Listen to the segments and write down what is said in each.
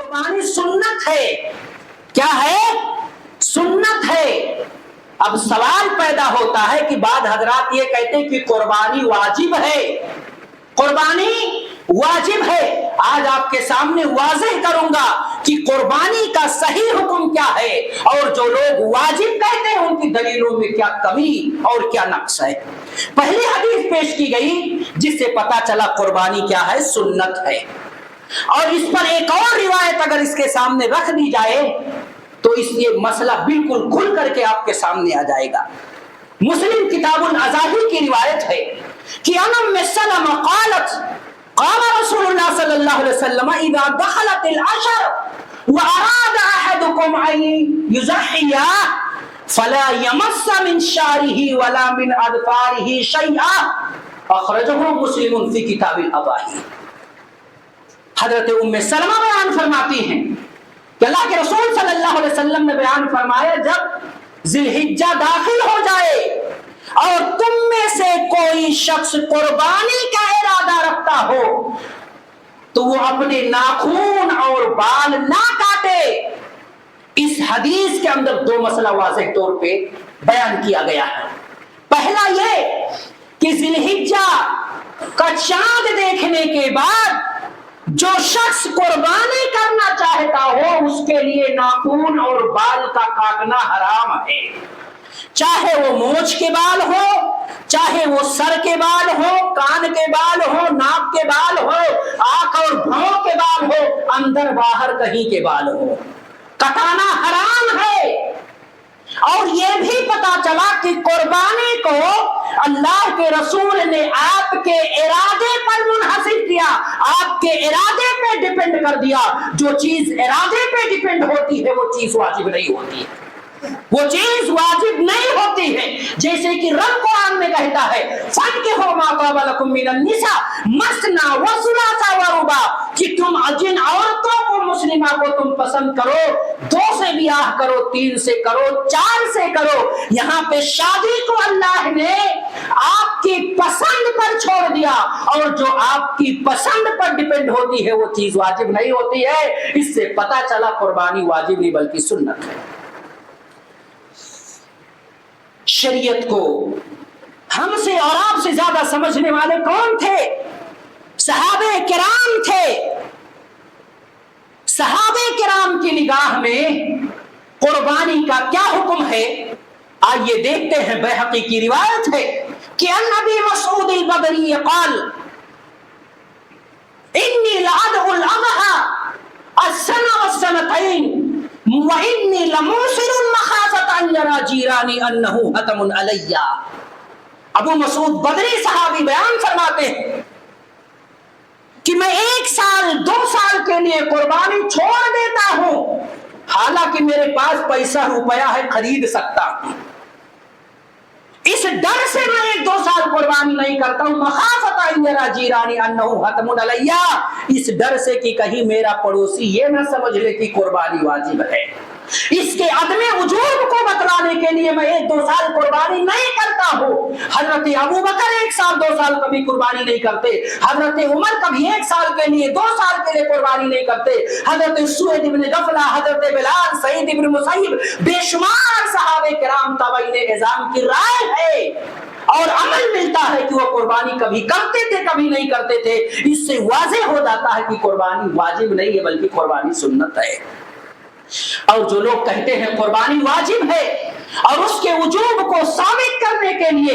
قربانی سنت ہے. کیا ہے؟ سنت ہے. اب سوال پیدا ہوتا ہے کہ بعض حضرات یہ کہتے ہیں کہ قربانی واجب ہے. قربانی واجب ہے. آج آپ کے سامنے واضح کروں گا کہ قربانی کا صحیح حکم کیا ہے اور جو لوگ واجب کہتے ہیں ان کی دلیلوں میں کیا کمی اور کیا نقص ہے. پہلی حدیث پیش کی گئی جس سے پتا چلا قربانی کیا ہے؟ سنت ہے. اور اس پر ایک اور روایت اگر اس کے سامنے رکھ دی جائے تو اس یہ مسئلہ بالکل کھل کر کے آپ کے سامنے آ جائے گا. مسلم کتاب الاضاحی کی روایت ہے کہ ان ام سلمہ قالت قال رسول اللہ صلی اللہ علیہ وسلم اذا دخلت العشر واراد احدكم ان يضحي فلا يمس من شعره ولا من اظفاره شيئا اخرجه مسلم فی کتاب الاضاحی. حضرت ام سلمہ بیان فرماتی ہیں کہ اللہ کے رسول صلی اللہ علیہ وسلم نے بیان فرمایا جب ذی الحجہ داخل ہو جائے اور تم میں سے کوئی شخص قربانی کا ارادہ رکھتا ہو تو وہ اپنے ناخون اور بال نہ کاٹے. اس حدیث کے اندر دو مسئلہ واضح طور پہ بیان کیا گیا ہے. پہلا یہ کہ ذی الحجہ کا چاند دیکھنے کے بعد جو شخص قربانی کرنا چاہتا ہو اس کے لیے ناخون اور بال کا کاٹنا حرام ہے. چاہے وہ مونچھ کے بال ہو, چاہے وہ سر کے بال ہو, کان کے بال ہو, ناک کے بال ہو, آنکھ اور بھاؤں کے بال ہو, اندر باہر کہیں کے بال ہو, کٹانا حرام ہے. اور یہ بھی پتا چلا کہ قربانی کو اللہ کے رسول نے آپ کے ارادے پر منحصر کیا, آپ کے ارادے پہ ڈیپینڈ کر دیا. جو چیز ارادے پہ ڈیپینڈ ہوتی ہے وہ چیز واجب نہیں ہوتی ہے, وہ چیز واجب نہیں ہوتی ہے. جیسے کہ رب قرآن میں کہتا ہے فَانكِحُوا مَا طَابَ لَكُم مِّنَ النِّسَاءِ مَثْنَىٰ وَثُلَاثَ وَرُبَاعَ کہ تم جن عورتوں کو مسلمہ کو تم پسند کرو 2 سے بیاہ کرو, 3 سے کرو, 4 سے کرو. یہاں پہ شادی کو اللہ نے آپ کی پسند پر چھوڑ دیا اور جو آپ کی پسند پر ڈیپینڈ ہوتی ہے وہ چیز واجب نہیں ہوتی ہے. اس سے پتا چلا قربانی واجب نہیں بلکہ سنت ہے. شریعت کو ہم سے اور آپ سے زیادہ سمجھنے والے کون تھے؟ صحابہ کرام تھے. صحابہ کرام کی نگاہ میں قربانی کا کیا حکم ہے آئیے دیکھتے ہیں. بیہقی کی روایت ہے کہ ان ابی مسعود البدری قال انی لأدعو الأضحى السنة والسنتين وَإِنِّي لَمُوسِرٌ مَخَافَةَ أَن يَرَىٰ جِيرَانِي أَنَّهُ حَتَمٌ عَلَيَّ. ابو مسعود بدری صحابی بیان فرماتے ہیں کہ میں 1 سال 2 سال کے لیے قربانی چھوڑ دیتا ہوں حالانکہ میرے پاس پیسہ روپیہ ہے, خرید سکتا ہوں. اس ڈر سے میں 1-2 سال قربانی نہیں کرتا ہوں. مخافۃ ان یری جیرانی انہ حتم علی, اس ڈر سے کہ کہیں میرا پڑوسی یہ نہ سمجھ لے کہ قربانی واجب ہے. اس کے عدم وجوب کو بتلانے کے لیے میں 1-2 سال قربانی نہیں کرتا ہوں. حضرت ابو بکر 1 سال 2 سال کبھی قربانی نہیں کرتے. حضرت عمر کبھی 1 سال کے لیے 2 سال کے لیے قربانی نہیں کرتے. حضرت سعید بن غفلہ, حضرت بلال, سعید بن مسیب, بے شمار صحابہ کرام تابعین اعظام کی رائے ہے اور عمل ملتا ہے کہ وہ قربانی کبھی کرتے تھے کبھی نہیں کرتے تھے. اس سے واضح ہو جاتا ہے کہ قربانی واجب نہیں ہے بلکہ قربانی سنت ہے. اور جو لوگ کہتے ہیں قربانی واجب ہے اور اس کے وجوب کو ثابت کرنے کے لیے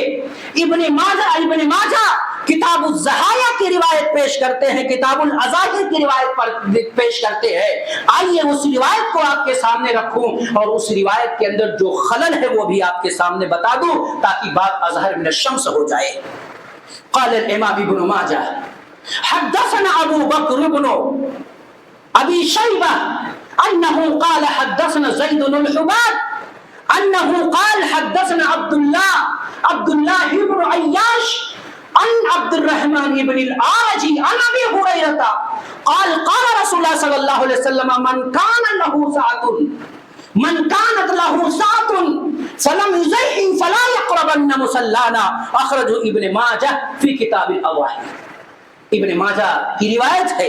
ابن ماجہ کتاب الضحایا کی روایت پیش کرتے ہیں, کتاب الاضاحی کی روایت پر پیش کرتے ہیں. آئیے اس روایت کو آپ کے سامنے رکھوں اور اس روایت کے اندر جو خلل ہے وہ بھی آپ کے سامنے بتا دوں تاکہ بات اظہر من الشمس ہو جائے. قال الامام ابن ماجہ حدثنا ابو بکر بن ابی شیبہ انه قال حدثنا زید بن الحباب انه قال حدثنا عبد الله بن عياش عن عبد الرحمن بن الأعرج عن ابي هريرة قال قال رسول الله صلى الله عليه وسلم من كانت له ساعة فلم يزحف فلا يقربن مصلانا. اخرج ابن ماجہ فی کتاب الاضحى. ابن ماجہ کی روایت ہے